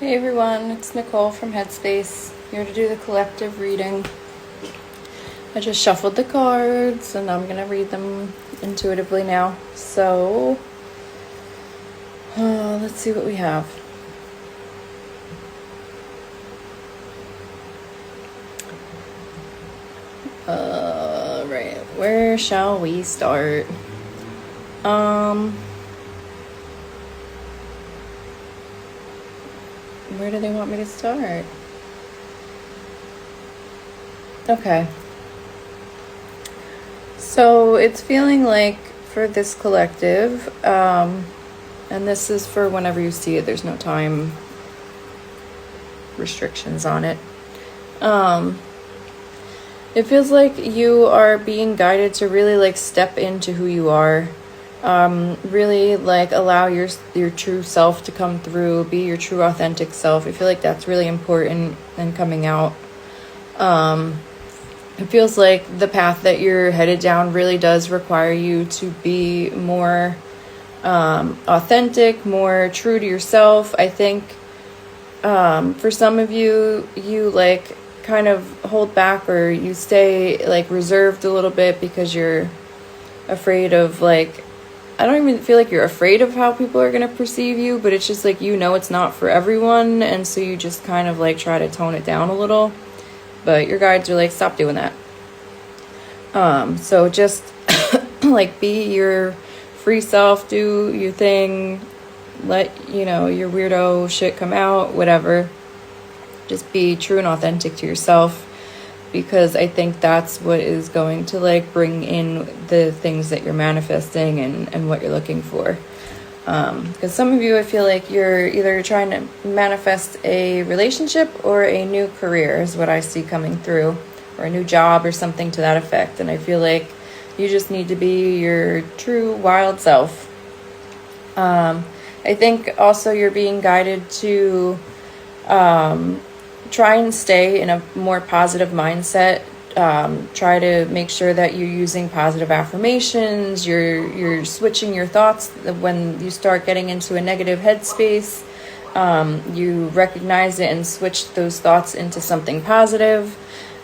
Hey everyone, it's Nicole from Headspace, here to do the collective reading. I just shuffled the cards and I'm going to read them intuitively now. So, let's see what we have. Right, where shall we start? Where do they want me to start? Okay. So it's feeling like for this collective, and this is for whenever you see it, there's no time restrictions on it. It feels like you are being guided to really like step into who you are. Really like allow your true self to come through, be your true authentic self. I feel like that's really important and coming out. It feels like the path that you're headed down really does require you to be more authentic, more true to yourself. I think for some of you, you like kind of hold back or you stay like reserved a little bit because you're afraid of like, I don't even feel like you're afraid of how people are going to perceive you, but it's just like, it's not for everyone. And so you just kind of like try to tone it down a little, but your guides are like, stop doing that. So just like be your free self, do your thing, let, your weirdo shit come out, whatever. Just be true and authentic to yourself, because I think that's what is going to like bring in the things that you're manifesting and what you're looking for. Because some of you, I feel like you're either trying to manifest a relationship or a new career is what I see coming through, or a new job or something to that effect. And I feel like you just need to be your true wild self. I think also you're being guided to try and stay in a more positive mindset. Try to make sure that you're using positive affirmations. You're switching your thoughts when you start getting into a negative headspace. You recognize it and switch those thoughts into something positive.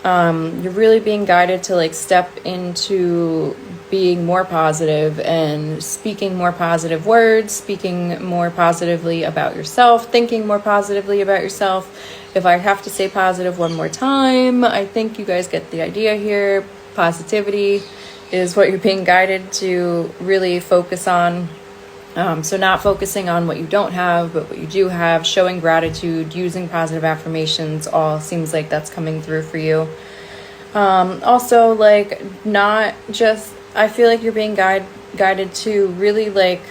You're really being guided to like step into being more positive and speaking more positive words, speaking more positively about yourself, thinking more positively about yourself. If I have to say positive one more time, I think you guys get the idea here. Positivity is what you're being guided to really focus on. So not focusing on what you don't have, but what you do have, showing gratitude, using positive affirmations, all seems like that's coming through for you. Also, like, not just, I feel like you're being guided to really, like,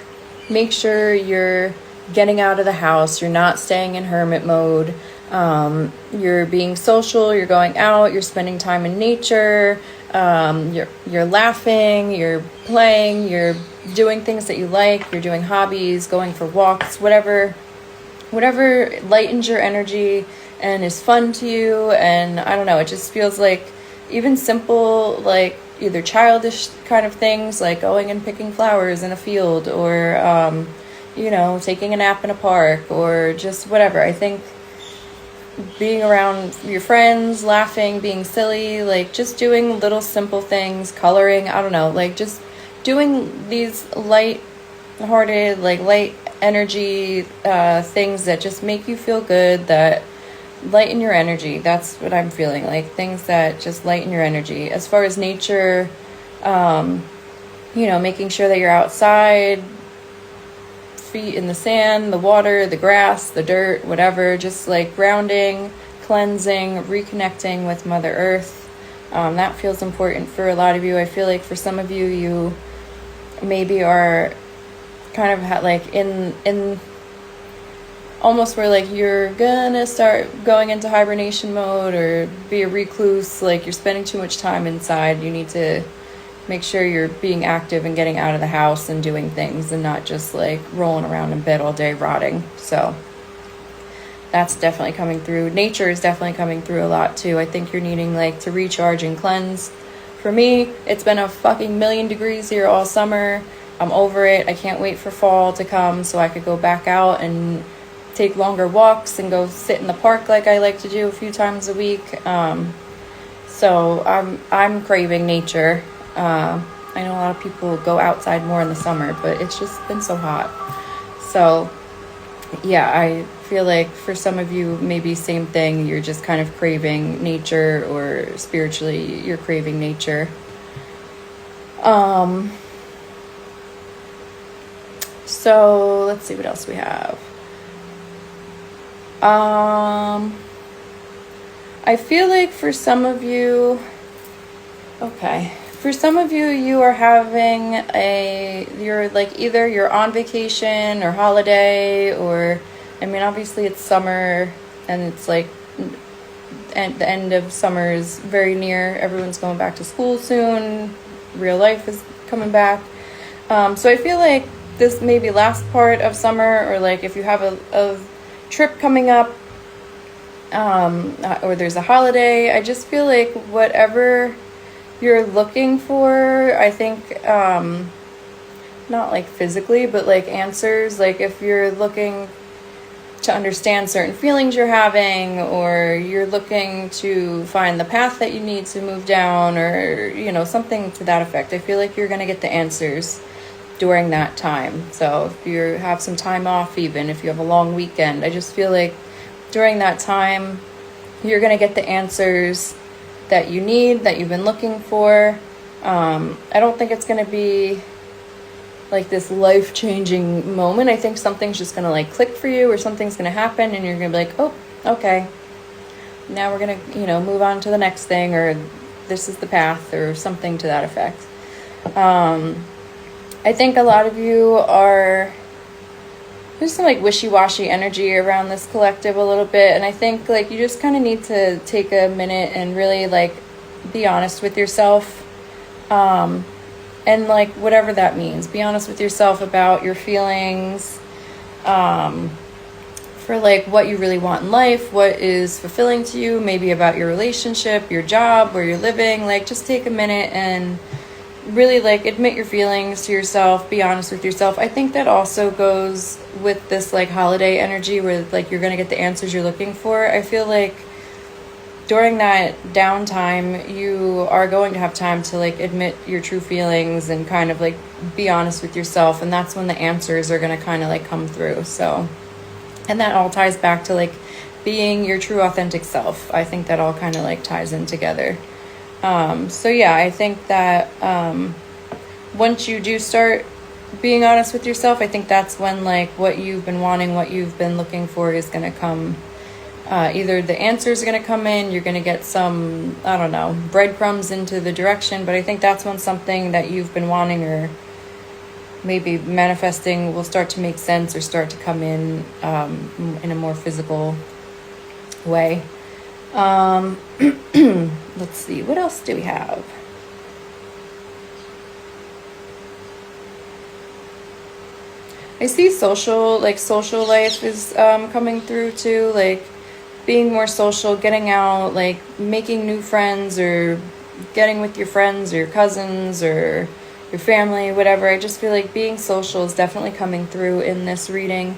make sure you're getting out of the house. You're not staying in hermit mode. You're being social, you're going out, you're spending time in nature, you're laughing, you're playing, you're doing things that you like, you're doing hobbies, going for walks, whatever lightens your energy and is fun to you. And I don't know, it just feels like even simple, like either childish kind of things, like going and picking flowers in a field, or taking a nap in a park, or just whatever. I think being around your friends, laughing, being silly, like just doing little simple things, coloring, I don't know, like just doing these light-hearted, like light energy things that just make you feel good, that lighten your energy. That's what I'm feeling, like things that just lighten your energy. As far as nature, making sure that you're outside, feet in the sand, the water, the grass, the dirt, whatever, just like grounding, cleansing, reconnecting with Mother Earth. That feels important for a lot of you. I feel like for some of you, you maybe are kind of like in almost where like you're gonna start going into hibernation mode or be a recluse, like you're spending too much time inside. You need to make sure you're being active and getting out of the house and doing things, and not just like rolling around in bed all day rotting. So that's definitely coming through. Nature is definitely coming through a lot too. I think you're needing like to recharge and cleanse. For me, it's been a fucking million degrees here all summer. I'm over it. I can't wait for fall to come so I could go back out and take longer walks and go sit in the park like I like to do a few times a week. So I'm craving nature. I know a lot of people go outside more in the summer, but it's just been so hot. So yeah, I feel like for some of you, maybe same thing. You're just kind of craving nature, or spiritually you're craving nature. So let's see what else we have. I feel like for some of you, you are having you're like either you're on vacation or holiday, or, I mean, obviously it's summer and it's like, and the end of summer is very near. Everyone's going back to school soon. Real life is coming back. So I feel like this may be last part of summer, or like if you have a trip coming up, or there's a holiday, I just feel like whatever you're looking for, I think, not like physically, but like answers, like if you're looking to understand certain feelings you're having, or you're looking to find the path that you need to move down, or, you know, something to that effect, I feel like you're going to get the answers during that time. So if you have some time off, even if you have a long weekend, I just feel like during that time you're going to get the answers that you need, that you've been looking for. I don't think it's going to be like this life-changing moment. I think something's just going to like click for you, or something's going to happen and you're going to be like, oh, okay, now we're going to, you know, move on to the next thing, or this is the path, or something to that effect. I think a lot of you are, there's some like wishy-washy energy around this collective a little bit, and I think like you just kind of need to take a minute and really like be honest with yourself, and like whatever that means, be honest with yourself about your feelings, for like what you really want in life, what is fulfilling to you, maybe about your relationship, your job, where you're living. Like just take a minute and really like admit your feelings to yourself, be honest with yourself. I think that also goes with this like holiday energy, where like you're going to get the answers you're looking for. I feel like during that downtime, you are going to have time to like admit your true feelings and kind of like be honest with yourself, and that's when the answers are going to kind of like come through. So, and that all ties back to like being your true authentic self. I think that all kind of like ties in together. So yeah, I think that once you do start being honest with yourself, I think that's when like what you've been wanting, what you've been looking for is going to come. Either the answers are going to come in, you're going to get some, I don't know, breadcrumbs into the direction, but I think that's when something that you've been wanting or maybe manifesting will start to make sense, or start to come in a more physical way. Let's see, what else do we have? I see social life is coming through too, like being more social, getting out, like making new friends, or getting with your friends or your cousins or your family, whatever. I just feel like being social is definitely coming through in this reading.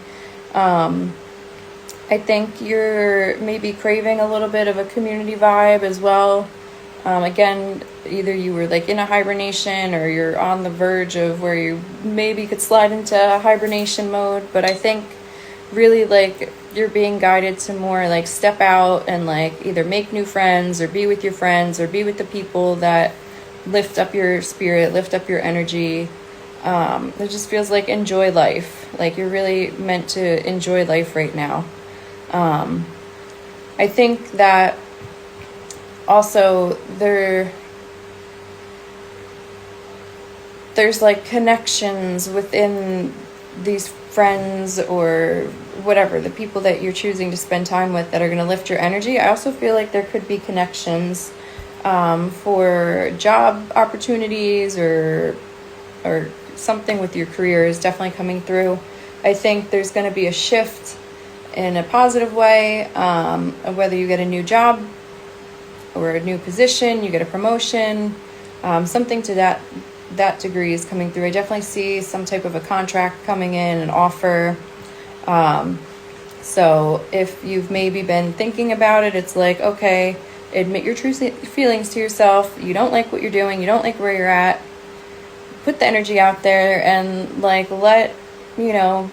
I think you're maybe craving a little bit of a community vibe as well. Again, either you were like in a hibernation, or you're on the verge of where you maybe could slide into hibernation mode. But I think really like you're being guided to more like step out and like either make new friends, or be with your friends, or be with the people that lift up your spirit, lift up your energy. It just feels like enjoy life. Like you're really meant to enjoy life right now. I think that also there's like connections within these friends, or whatever, the people that you're choosing to spend time with, that are going to lift your energy. I also feel like there could be connections for job opportunities, or something with your career is definitely coming through. I think there's going to be a shift in a positive way, whether you get a new job or a new position, you get a promotion, something to that degree is coming through. I definitely see some type of a contract coming in, an offer. So if you've maybe been thinking about it, it's like, okay, admit your true feelings to yourself. You don't like what you're doing. You don't like where you're at. Put the energy out there and like let, you know,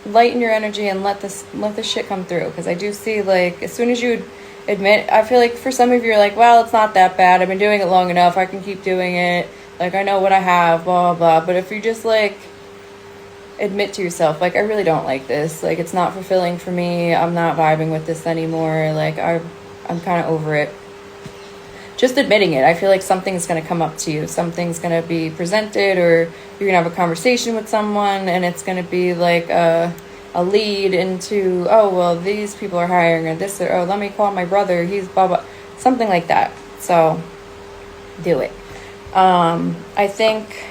lighten your energy and let this shit come through. Because I do see, like, as soon as you admit, I feel like for some of you are like, well, it's not that bad. I've been doing it long enough. I can keep doing it. Like, I know what I have, blah, blah, blah. But if you just like admit to yourself, like, I really don't like this. Like, it's not fulfilling for me. I'm not vibing with this anymore. Like, I'm kind of over it. Just admitting it, I feel like something's going to come up to you. Something's going to be presented, or you're going to have a conversation with someone, and it's going to be like a lead into, oh, well, these people are hiring, or this, or, oh, let me call my brother. He's blah, blah. Something like that. So, do it. I think...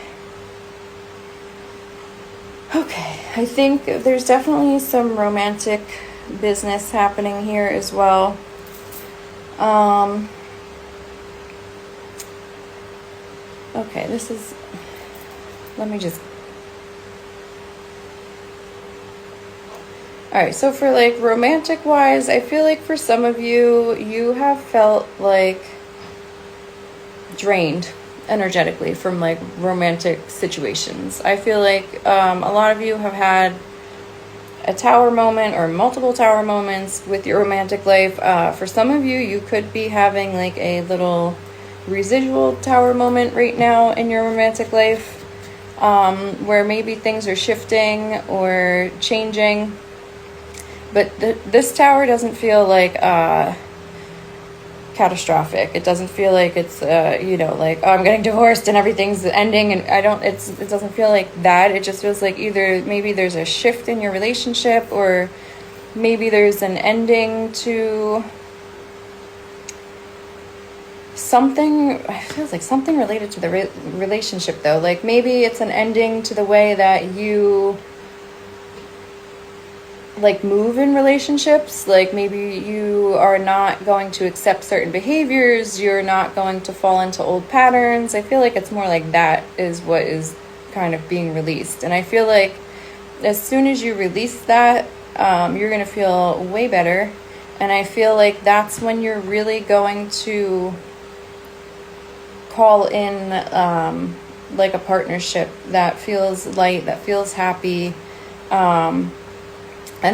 Okay, I think there's definitely some romantic business happening here as well. Okay, this is, let me just, all right, so for like romantic wise, I feel like for some of you, you have felt like drained energetically from like romantic situations. I feel like a lot of you have had a tower moment or multiple tower moments with your romantic life. For some of you, you could be having like a little residual tower moment right now in your romantic life, where maybe things are shifting or changing. But this tower doesn't feel like catastrophic. It doesn't feel like it's you know, like, oh, I'm getting divorced and everything's ending, and it doesn't feel like that. It just feels like either maybe there's a shift in your relationship, or maybe there's an ending to something. It feels like something related to the relationship though. Like maybe it's an ending to the way that you like move in relationships. Like maybe you are not going to accept certain behaviors, you're not going to fall into old patterns. I feel like it's more like that is what is kind of being released. And I feel like as soon as you release that, you're going to feel way better. And I feel like that's when you're really going to call in like a partnership that feels light, that feels happy. And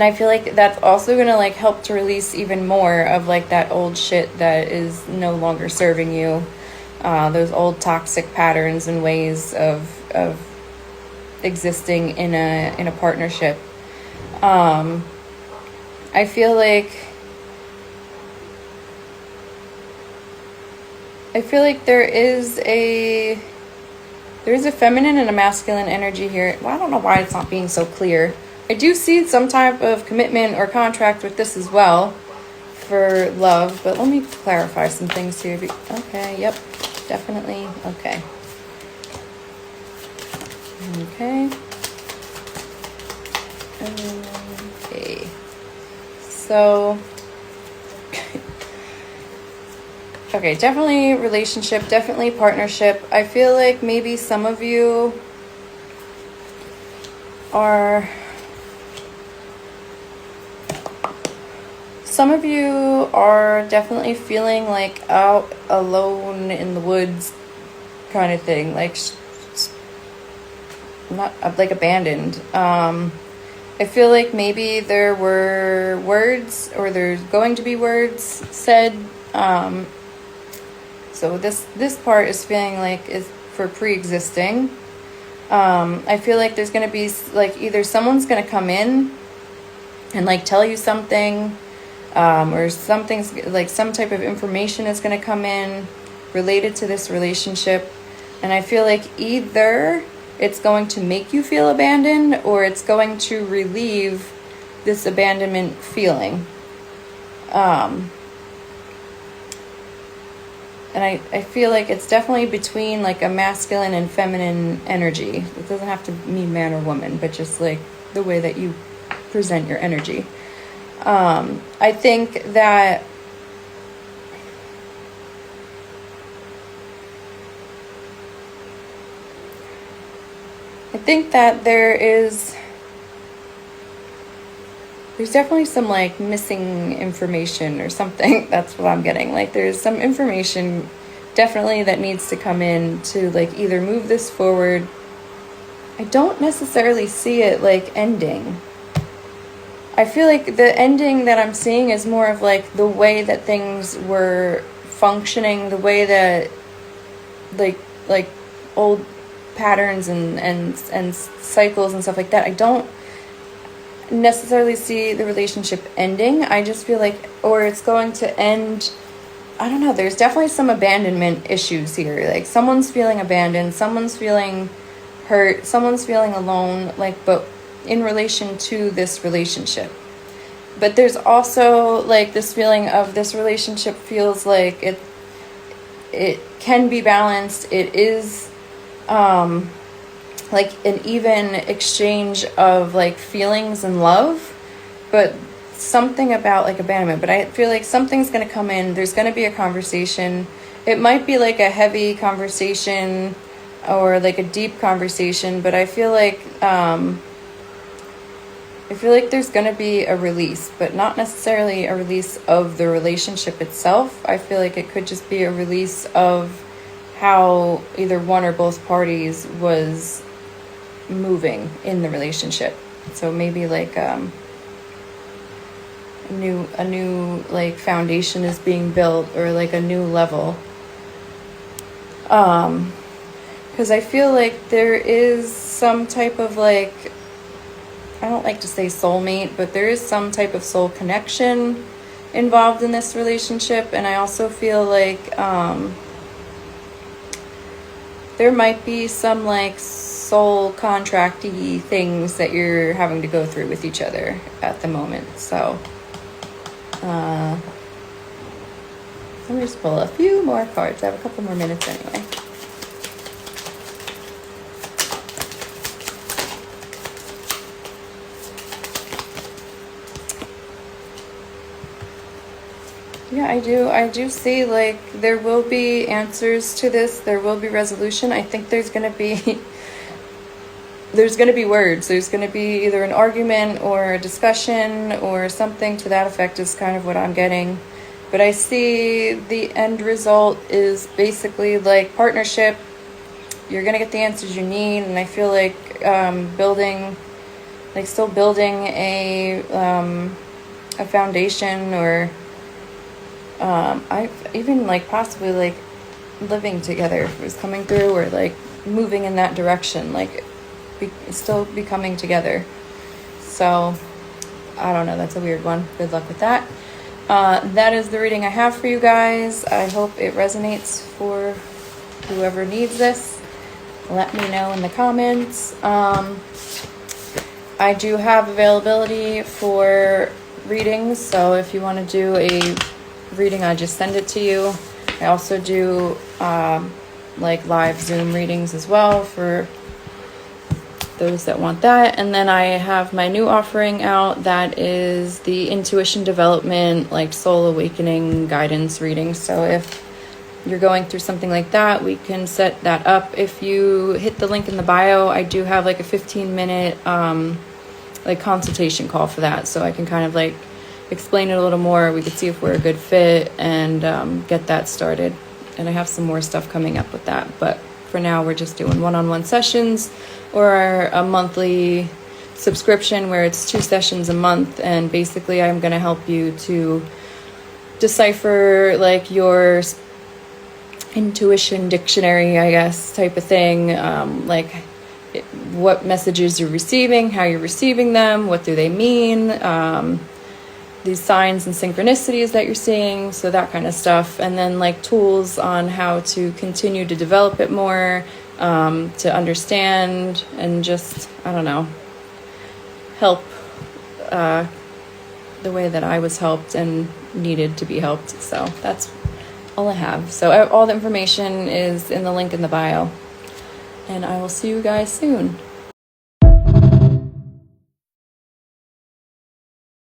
I feel like that's also going to like help to release even more of like that old shit that is no longer serving you. Those old toxic patterns and ways of existing in a partnership. I feel like there is a feminine and a masculine energy here. Well, I don't know why it's not being so clear. I do see some type of commitment or contract with this as well for love, but let me clarify some things here. Okay, yep, definitely. Okay. Okay. So, okay, definitely relationship, definitely partnership. I feel like maybe some of you are definitely feeling like out alone in the woods kind of thing, like not like abandoned. I feel like maybe there were words, or there's going to be words said. So this part is feeling like is for pre-existing. I feel like there's going to be like either someone's going to come in and like tell you something, or something's like some type of information is going to come in related to this relationship. And I feel like either it's going to make you feel abandoned, or it's going to relieve this abandonment feeling. And I feel like it's definitely between like a masculine and feminine energy. It doesn't have to mean man or woman, but just like the way that you present your energy. I think that there is there's definitely some like missing information or something. That's what I'm getting. Like there's some information definitely that needs to come in to like either move this forward. I don't necessarily see it like ending. I feel like the ending that I'm seeing is more of like the way that things were functioning, the way that like old patterns and cycles and stuff like that. I don't necessarily see the relationship ending. I just feel like, or it's going to end, I don't know, there's definitely some abandonment issues here. Like someone's feeling abandoned, someone's feeling hurt, someone's feeling alone, like, but in relation to this relationship. But there's also like this feeling of this relationship feels like it can be balanced. It is like an even exchange of like feelings and love, but something about like abandonment. But I feel like something's going to come in. There's going to be a conversation. It might be like a heavy conversation or like a deep conversation, but I feel like there's going to be a release, but not necessarily a release of the relationship itself. I feel like it could just be a release of how either one or both parties was moving in the relationship. So maybe like a new like foundation is being built, or like a new level. Because I feel like there is some type of like, I don't like to say soulmate, but there is some type of soul connection involved in this relationship. And I also feel like there might be some like soul contracty things that you're having to go through with each other at the moment. So let me just pull a few more cards. I have a couple more minutes anyway. Yeah, I do see like there will be answers to this. There will be resolution. I think there's going to be words. There's going to be either an argument or a discussion or something to that effect is kind of what I'm getting. But I see the end result is basically like partnership. You're going to get the answers you need, and I feel like still building a foundation, or I even like possibly like living together was coming through, or like moving in that direction, like still becoming together. So I don't know, that's a weird one. Good luck with that. That is the reading I have for you guys. I hope it resonates for whoever needs this. Let me know in the comments. I do have availability for readings, so if you want to do a reading, I just send it to you. I also do like live Zoom readings as well for those that want that. And then I have my new offering out that is the intuition development, like soul awakening guidance reading. So if you're going through something like that, we can set that up. If you hit the link in the bio, I do have like a 15-minute like consultation call for that, so I can kind of like explain it a little more. We could see if we're a good fit and get that started. And I have some more stuff coming up with that, but for now we're just doing one-on-one sessions, or a monthly subscription where it's 2 sessions a month, and basically I'm going to help you to decipher like your intuition dictionary, I guess, type of thing, like what messages you're receiving, how you're receiving them, what do they mean, these signs and synchronicities that you're seeing, so that kind of stuff. And then like tools on how to continue to develop it more, to understand, and just, I don't know, help the way that I was helped and needed to be helped. So that's all I have. So all the information is in the link in the bio, and I will see you guys soon.